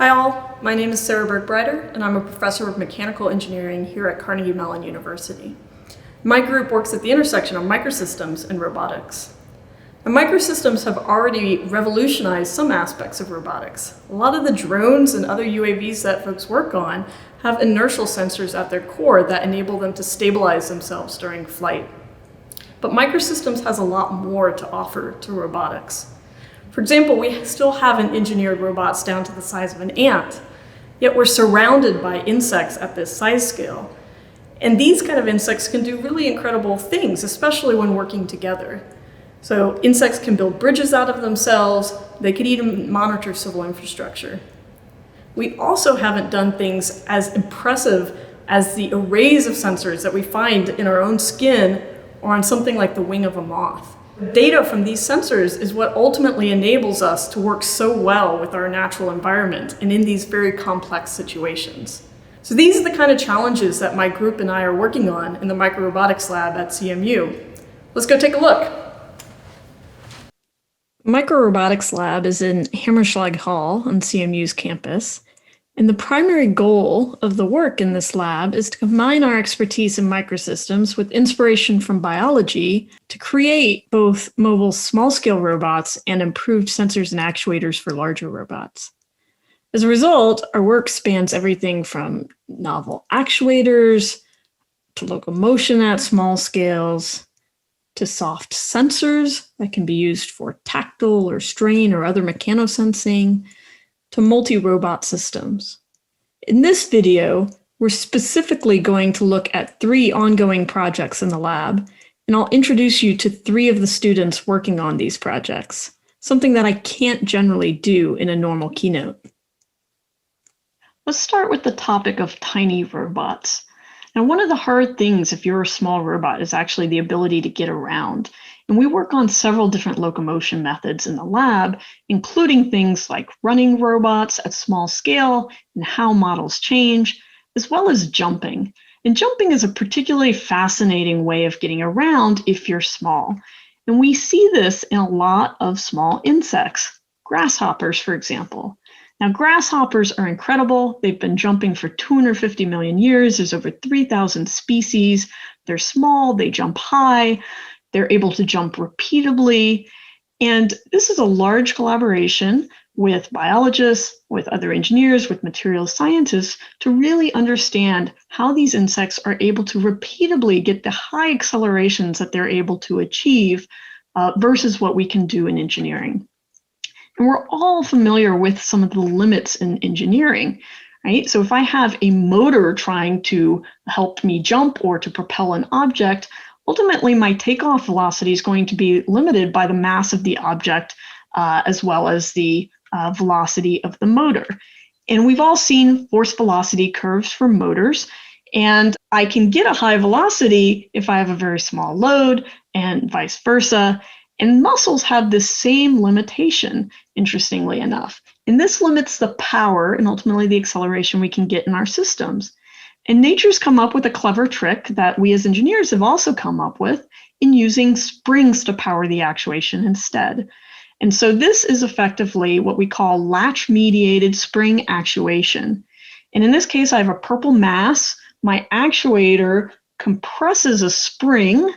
Hi all, my name is Sarah Bergbreiter and I'm a professor of mechanical engineering here at Carnegie Mellon University. My group works at the intersection of microsystems and robotics. And microsystems have already revolutionized some aspects of robotics. A lot of the drones and other UAVs that folks work on have inertial sensors at their core that enable them to stabilize themselves during flight. But microsystems has a lot more to offer to robotics. For example, we still haven't engineered robots down to the size of an ant, yet we're surrounded by insects at this size scale. And these kind of insects can do really incredible things, especially when working together. So insects can build bridges out of themselves, they could even monitor civil infrastructure. We also haven't done things as impressive as the arrays of sensors that we find in our own skin or on something like the wing of a moth. Data from these sensors is what ultimately enables us to work so well with our natural environment and in these very complex situations. So these are the kind of challenges that my group and I are working on in the Robotics Lab at CMU. Let's go take a look. Robotics Lab is in Hammerschlag Hall on CMU's campus. And the primary goal of the work in this lab is to combine our expertise in microsystems with inspiration from biology to create both mobile small-scale robots and improved sensors and actuators for larger robots. As a result, our work spans everything from novel actuators to locomotion at small scales to soft sensors that can be used for tactile or strain or other mechanosensing, to multi-robot systems. In this video, we're specifically going to look at 3 ongoing projects in the lab, and I'll introduce you to 3 of the students working on these projects, something that I can't generally do in a normal keynote. Let's start with the topic of tiny robots. Now, one of the hard things if you're a small robot is actually the ability to get around. And we work on several different locomotion methods in the lab, including things like running robots at small scale and how models change, as well as jumping. And jumping is a particularly fascinating way of getting around if you're small. And we see this in a lot of small insects, grasshoppers, for example. Now, grasshoppers are incredible. They've been jumping for 250 million years. There's over 3,000 species. They're small, they jump high, they're able to jump repeatably. And this is a large collaboration with biologists, with other engineers, with materials scientists to really understand how these insects are able to repeatably get the high accelerations that they're able to achieve versus what we can do in engineering. And we're all familiar with some of the limits in engineering, right? So if I have a motor trying to help me jump or to propel an object, ultimately my takeoff velocity is going to be limited by the mass of the object as well as the velocity of the motor. And we've all seen force velocity curves for motors, and I can get a high velocity if I have a very small load and vice versa. And muscles have the same limitation, interestingly enough. And this limits the power and ultimately the acceleration we can get in our systems. And nature's come up with a clever trick that we as engineers have also come up with in using springs to power the actuation instead. And so this is effectively what we call latch-mediated spring actuation. And in this case, I have a purple mass. My actuator compresses a spring.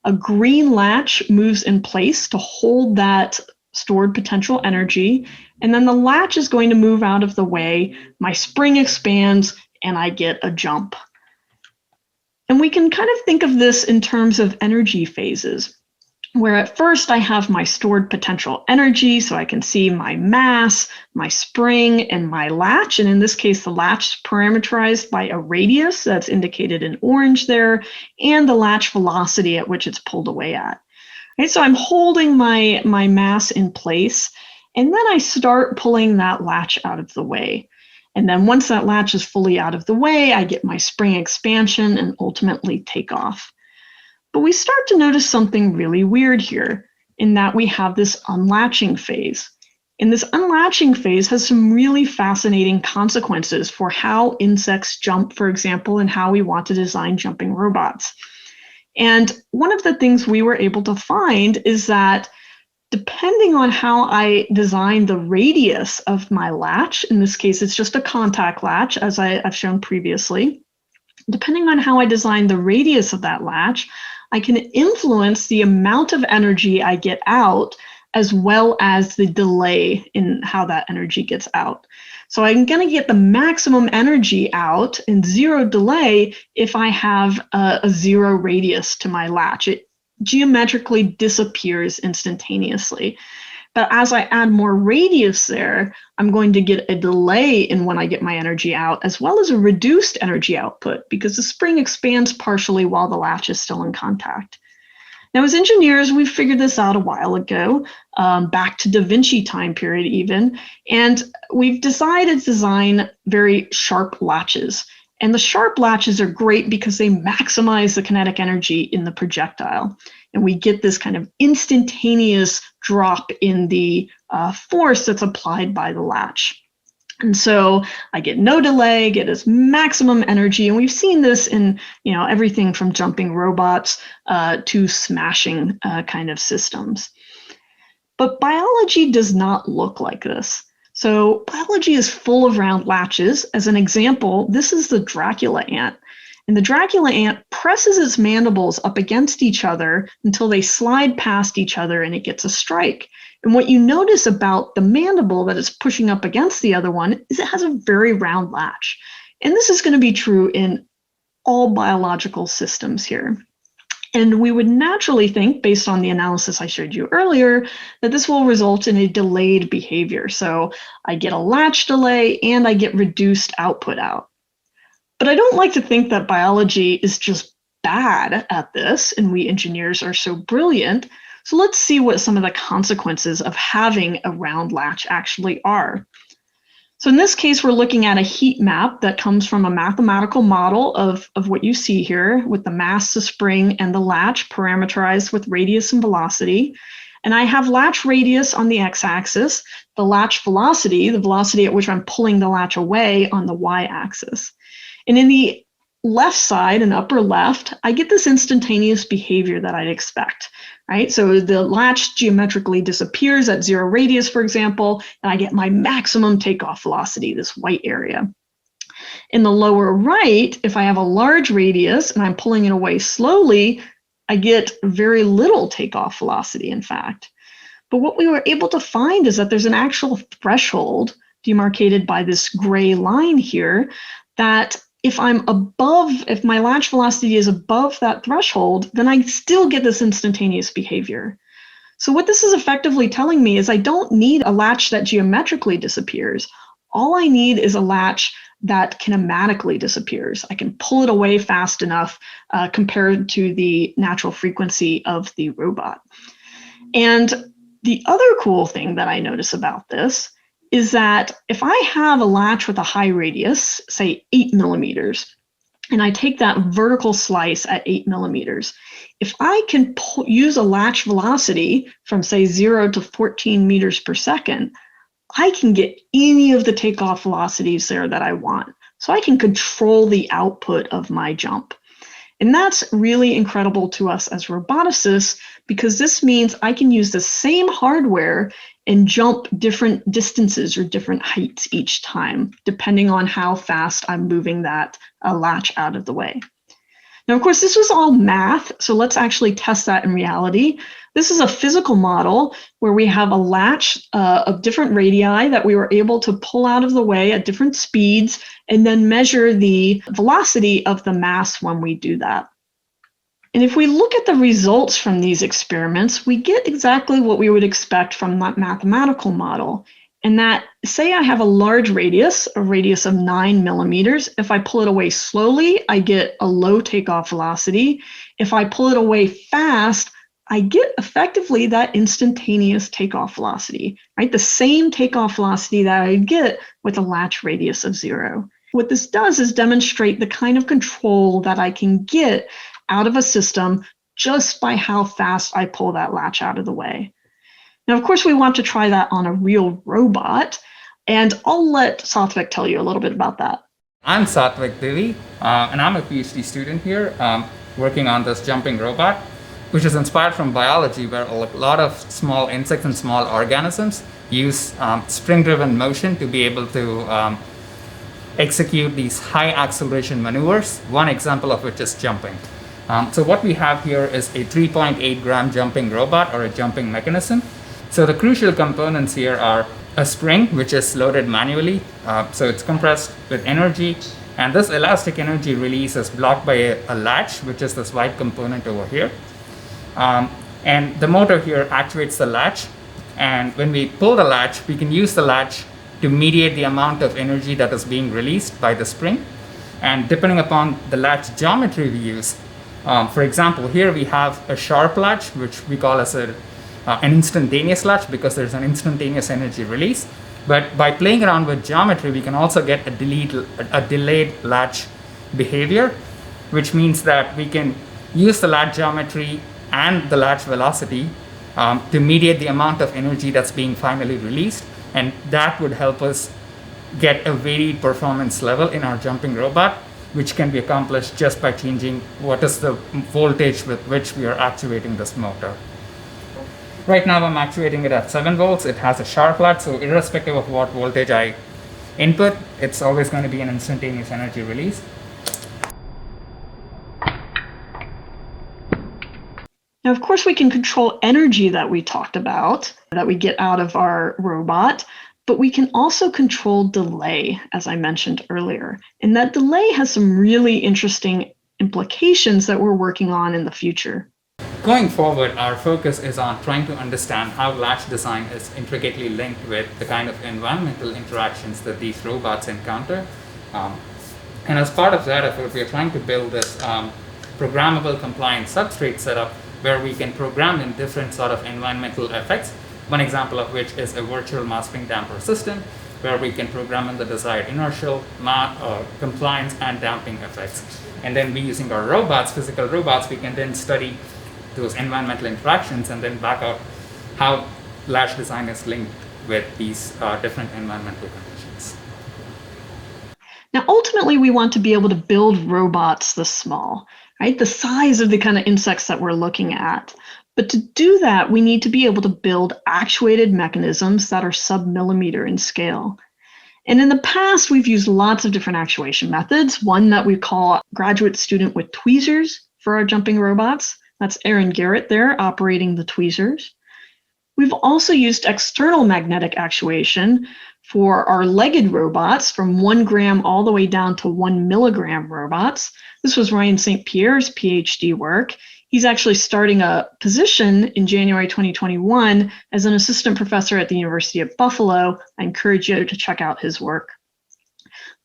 A green latch moves in place to hold that stored potential energy, and then the latch is going to move out of the way, my spring expands, and I get a jump. And we can kind of think of this in terms of energy phases, where at first I have my stored potential energy, so I can see my mass, my spring, and my latch. And in this case, the latch is parameterized by a radius that's indicated in orange there, and the latch velocity at which it's pulled away at. Right, so I'm holding my mass in place, and then I start pulling that latch out of the way. And then once that latch is fully out of the way, I get my spring expansion and ultimately take off. But we start to notice something really weird here in that we have this unlatching phase. And this unlatching phase has some really fascinating consequences for how insects jump, for example, and how we want to design jumping robots. And one of the things we were able to find is that depending on how I design the radius of my latch, in this case, it's just a contact latch, as I've shown previously. Depending on how I design the radius of that latch, I can influence the amount of energy I get out, as well as the delay in how that energy gets out. So I'm going to get the maximum energy out and zero delay if I have a zero radius to my latch. It geometrically disappears instantaneously. But as I add more radius there, I'm going to get a delay in when I get my energy out, as well as a reduced energy output, because the spring expands partially while the latch is still in contact. Now, as engineers, we figured this out a while ago, back to Da Vinci time period even, and we've decided to design very sharp latches. And the sharp latches are great because they maximize the kinetic energy in the projectile. And we get this kind of instantaneous drop in the force that's applied by the latch. And so I get no delay, get this maximum energy. And we've seen this in everything from jumping robots to smashing kind of systems. But biology does not look like this. So biology is full of round latches. As an example, this is the Dracula ant. And the Dracula ant presses its mandibles up against each other until they slide past each other and it gets a strike. And what you notice about the mandible that is pushing up against the other one is it has a very round latch. And this is going to be true in all biological systems here. And we would naturally think, based on the analysis I showed you earlier, that this will result in a delayed behavior. So I get a latch delay and I get reduced output out. But I don't like to think that biology is just bad at this and we engineers are so brilliant. So let's see what some of the consequences of having a round latch actually are. So in this case, we're looking at a heat map that comes from a mathematical model of what you see here with the mass, the spring, and the latch parameterized with radius and velocity. And I have latch radius on the x-axis, the latch velocity, the velocity at which I'm pulling the latch away on the y-axis. And in the left side and upper left, I get this instantaneous behavior that I'd expect, right? So the latch geometrically disappears at zero radius, for example, and I get my maximum takeoff velocity, this white area. In the lower right, if I have a large radius and I'm pulling it away slowly, I get very little takeoff velocity, in fact. But what we were able to find is that there's an actual threshold demarcated by this gray line here that if my latch velocity is above that threshold, then I still get this instantaneous behavior. So what this is effectively telling me is I don't need a latch that geometrically disappears. All I need is a latch that kinematically disappears. I can pull it away fast enough compared to the natural frequency of the robot. And the other cool thing that I notice about this is that if I have a latch with a high radius, say 8 millimeters, and I take that vertical slice at 8 millimeters, if I can use a latch velocity from say 0 to 14 meters per second, I can get any of the takeoff velocities there that I want. So I can control the output of my jump. And that's really incredible to us as roboticists, because this means I can use the same hardware and jump different distances or different heights each time, depending on how fast I'm moving that latch out of the way. Now, of course, this was all math, so let's actually test that in reality. This is a physical model where we have a latch of different radii that we were able to pull out of the way at different speeds and then measure the velocity of the mass when we do that. And if we look at the results from these experiments, we get exactly what we would expect from that mathematical model. And that, say I have a large radius, a radius of 9 millimeters. If I pull it away slowly, I get a low takeoff velocity. If I pull it away fast, I get effectively that instantaneous takeoff velocity, right? The same takeoff velocity that I get with a latch radius of 0. What this does is demonstrate the kind of control that I can get out of a system just by how fast I pull that latch out of the way. Now, of course, we want to try that on a real robot, and I'll let Satvik tell you a little bit about that. I'm Satvik Devi, and I'm a PhD student here working on this jumping robot. which is inspired from biology, where a lot of small insects and small organisms use spring-driven motion to be able to execute these high acceleration maneuvers, one example of which is jumping. So what we have here is a 3.8 gram jumping robot, or a jumping mechanism. So the crucial components here are a spring, which is loaded manually. So it's compressed with energy, and this elastic energy release is blocked by a latch, which is this white component over here. And the motor here actuates the latch, and when we pull the latch, we can use the latch to mediate the amount of energy that is being released by the spring. And depending upon the latch geometry we use, for example, here we have a sharp latch, which we call as an instantaneous latch because there's an instantaneous energy release. But by playing around with geometry, we can also get a delayed latch behavior, which means that we can use the latch geometry and the latch velocity to mediate the amount of energy that's being finally released. And that would help us get a varied performance level in our jumping robot, which can be accomplished just by changing what is the voltage with which we are actuating this motor. Right now I'm actuating it at 7 volts. It has a sharp latch, so irrespective of what voltage I input, it's always going to be an instantaneous energy release. Now, of course, we can control energy that we talked about, that we get out of our robot, but we can also control delay, as I mentioned earlier. And that delay has some really interesting implications that we're working on in the future. Going forward, our focus is on trying to understand how latch design is intricately linked with the kind of environmental interactions that these robots encounter. And as part of that effort, we are trying to build this programmable compliant substrate setup where we can program in different sort of environmental effects. One example of which is a virtual mass spring damper system, where we can program in the desired inertial, compliance, and damping effects. And then we, using our robots, physical robots, we can then study those environmental interactions and then back out how latch design is linked with these different environmental conditions. Now, ultimately, we want to be able to build robots this small, right? The size of the kind of insects that we're looking at. But to do that, we need to be able to build actuated mechanisms that are sub-millimeter in scale. And in the past, we've used lots of different actuation methods. One that we call graduate student with tweezers for our jumping robots. That's Aaron Garrett there operating the tweezers. We've also used external magnetic actuation for our legged robots from 1 gram all the way down to 1 milligram robots. This was Ryan St. Pierre's PhD work. He's actually starting a position in January 2021 as an assistant professor at the University of Buffalo. I encourage you to check out his work.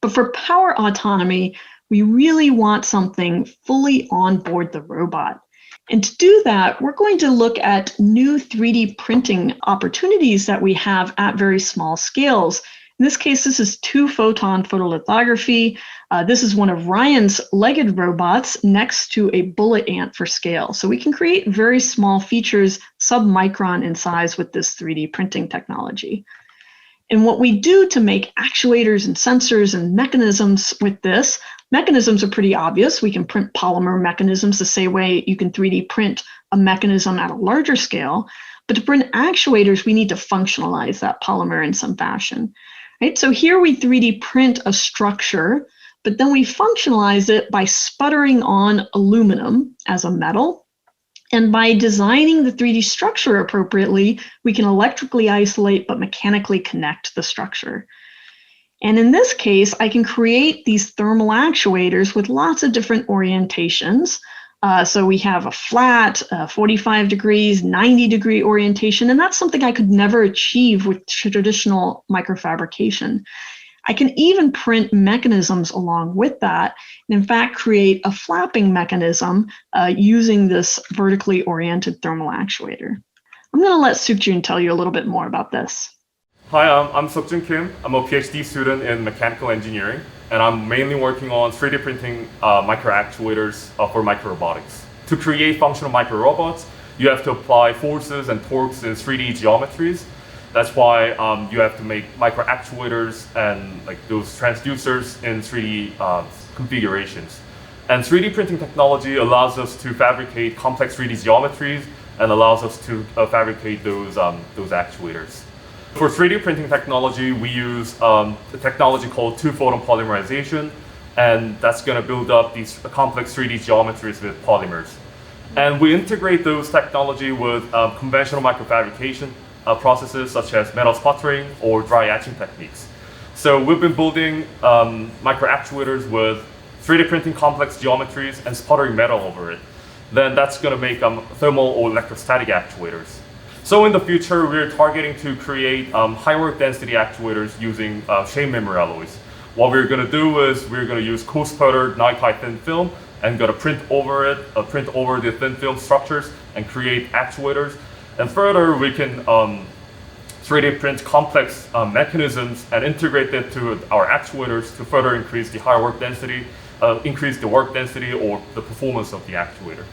But for power autonomy, we really want something fully on board the robot. And to do that, we're going to look at new 3D printing opportunities that we have at very small scales. In this case, this is 2-photon photolithography. This is one of Ryan's legged robots next to a bullet ant for scale. So we can create very small features, sub-micron in size with this 3D printing technology. And what we do to make actuators and sensors and mechanisms with this, mechanisms are pretty obvious. We can print polymer mechanisms the same way you can 3D print a mechanism at a larger scale. But to print actuators, we need to functionalize that polymer in some fashion. Right? So here we 3D print a structure, but then we functionalize it by sputtering on aluminum as a metal. And by designing the 3D structure appropriately, we can electrically isolate but mechanically connect the structure. And in this case, I can create these thermal actuators with lots of different orientations. So we have a flat, 45 degrees, 90-degree orientation, and that's something I could never achieve with traditional microfabrication. I can even print mechanisms along with that, and in fact create a flapping mechanism using this vertically oriented thermal actuator. I'm going to let Sukjun tell you a little bit more about this. Hi, I'm Sukjun Kim. I'm a PhD student in mechanical engineering, and I'm mainly working on 3D printing micro actuators for microrobotics. To create functional microrobots, you have to apply forces and torques in 3D geometries. That's why you have to make micro actuators and like those transducers in 3D configurations. And 3D printing technology allows us to fabricate complex 3D geometries and allows us to fabricate those actuators. For 3D printing technology, we use a technology called two-photon polymerization, and that's going to build up these complex 3D geometries with polymers. And we integrate those technology with conventional microfabrication processes such as metal sputtering or dry etching techniques. So we've been building micro actuators with 3D printing complex geometries and sputtering metal over it. Then that's going to make thermal or electrostatic actuators. So in the future, we're targeting to create high work density actuators using shade memory alloys. What we're going to do is we're going to use co-sputtered night-high thin film and going to print over it, print over the thin film structures and create actuators. And further, we can 3D print complex mechanisms and integrate them to our actuators to further increase the higher work density, increase the work density or the performance of the actuator.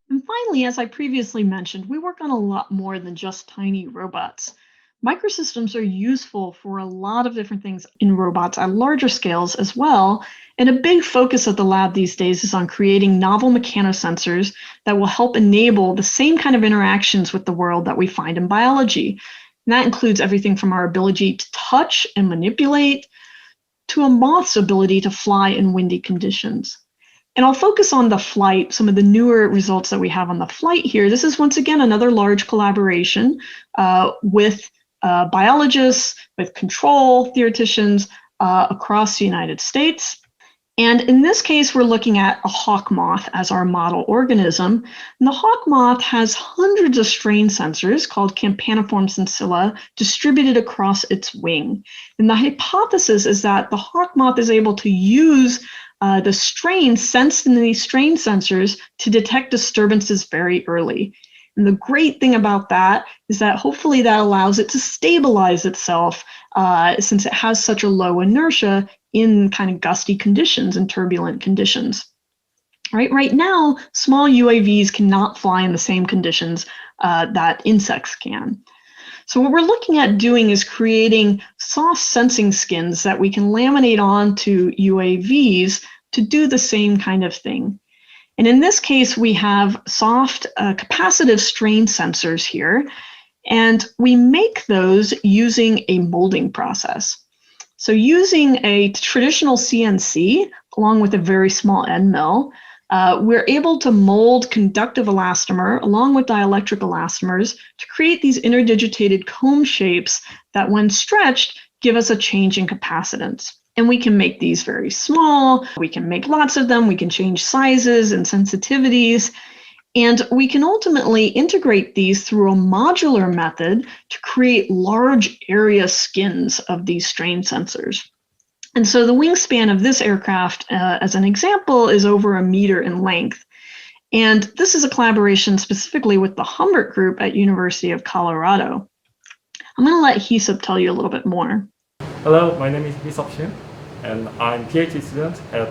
And finally, as I previously mentioned, we work on a lot more than just tiny robots. Microsystems are useful for a lot of different things in robots at larger scales as well. And a big focus of the lab these days is on creating novel mechanosensors that will help enable the same kind of interactions with the world that we find in biology. And that includes everything from our ability to touch and manipulate to a moth's ability to fly in windy conditions. And I'll focus on the flight, some of the newer results that we have on the flight here. This is once again another large collaboration with biologists, with control theoreticians across the United States. And in this case, we're looking at a hawk moth as our model organism. And the hawk moth has hundreds of strain sensors called campaniform sensilla distributed across its wing. And the hypothesis is that the hawk moth is able to use the strain sensed in these strain sensors to detect disturbances very early. And the great thing about that is that hopefully that allows it to stabilize itself since it has such a low inertia in kind of gusty conditions and turbulent conditions. Right now, small UAVs cannot fly in the same conditions that insects can. So what we're looking at doing is creating soft sensing skins that we can laminate onto UAVs to do the same kind of thing. And in this case, we have soft capacitive strain sensors here, and we make those using a molding process. So using a traditional CNC, along with a very small end mill, we're able to mold conductive elastomer along with dielectric elastomers to create these interdigitated cone shapes that, when stretched, give us a change in capacitance. And we can make these very small, we can make lots of them, we can change sizes and sensitivities, and we can ultimately integrate these through a modular method to create large area skins of these strain sensors. And so the wingspan of this aircraft, as an example, is over 1 meter in length. And this is a collaboration specifically with the Humbert Group at University of Colorado. I'm going to let Hisop tell you a little bit more. Hello, my name is Hisop Shin, and I'm PhD student at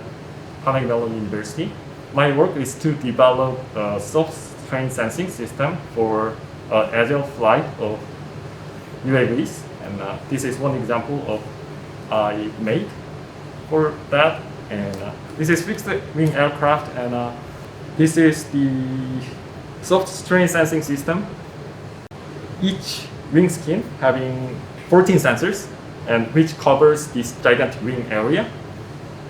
Carnegie Mellon University. My work is to develop a soft strain sensing system for agile flight of UAVs, and this is one example of I made for that. And this is fixed wing aircraft, and this is the soft strain sensing system. Each wing skin having 14 sensors, and which covers this gigantic wing area.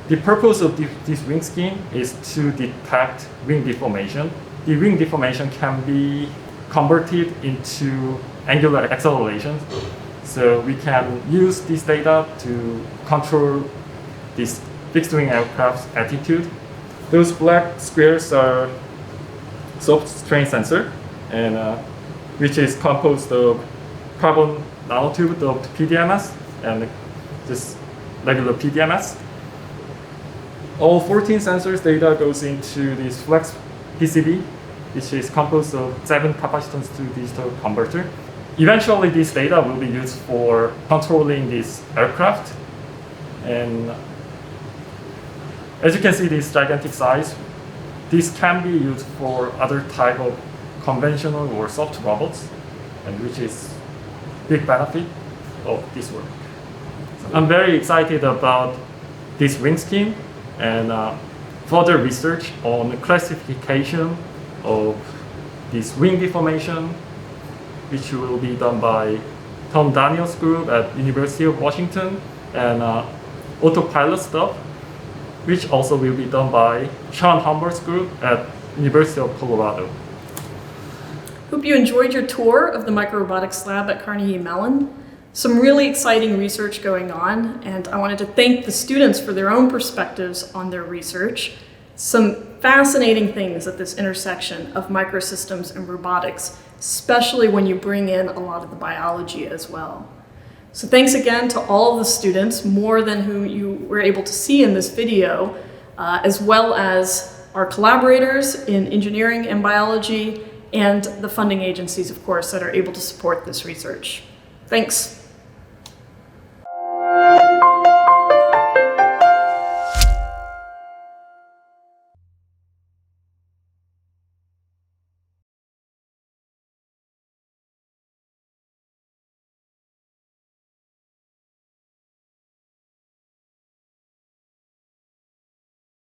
The purpose of this wing skin is to detect wing deformation. The wing deformation can be converted into angular acceleration. So we can use this data to control this fixed wing aircraft's attitude. Those black squares are soft strain sensor, and which is composed of carbon nanotube doped PDMS and just regular PDMS. All 14 sensors data goes into this flex PCB, which is composed of 7 capacitance to digital converter. Eventually, this data will be used for controlling this aircraft. And as you can see, this gigantic size, this can be used for other type of conventional or soft robots, and which is big benefit of this work. So I'm very excited about this wing skin, and further research on the classification of this wing deformation, which will be done by Tom Daniels' group at University of Washington, and autopilot stuff, which also will be done by Sean Humbert's group at University of Colorado. Hope you enjoyed your tour of the Microrobotics Lab at Carnegie Mellon. Some really exciting research going on, and I wanted to thank the students for their own perspectives on their research. Some fascinating things at this intersection of microsystems and robotics, especially when you bring in a lot of the biology as well. So thanks again to all of the students, more than who you were able to see in this video, as well as our collaborators in engineering and biology, and the funding agencies, of course, that are able to support this research. Thanks.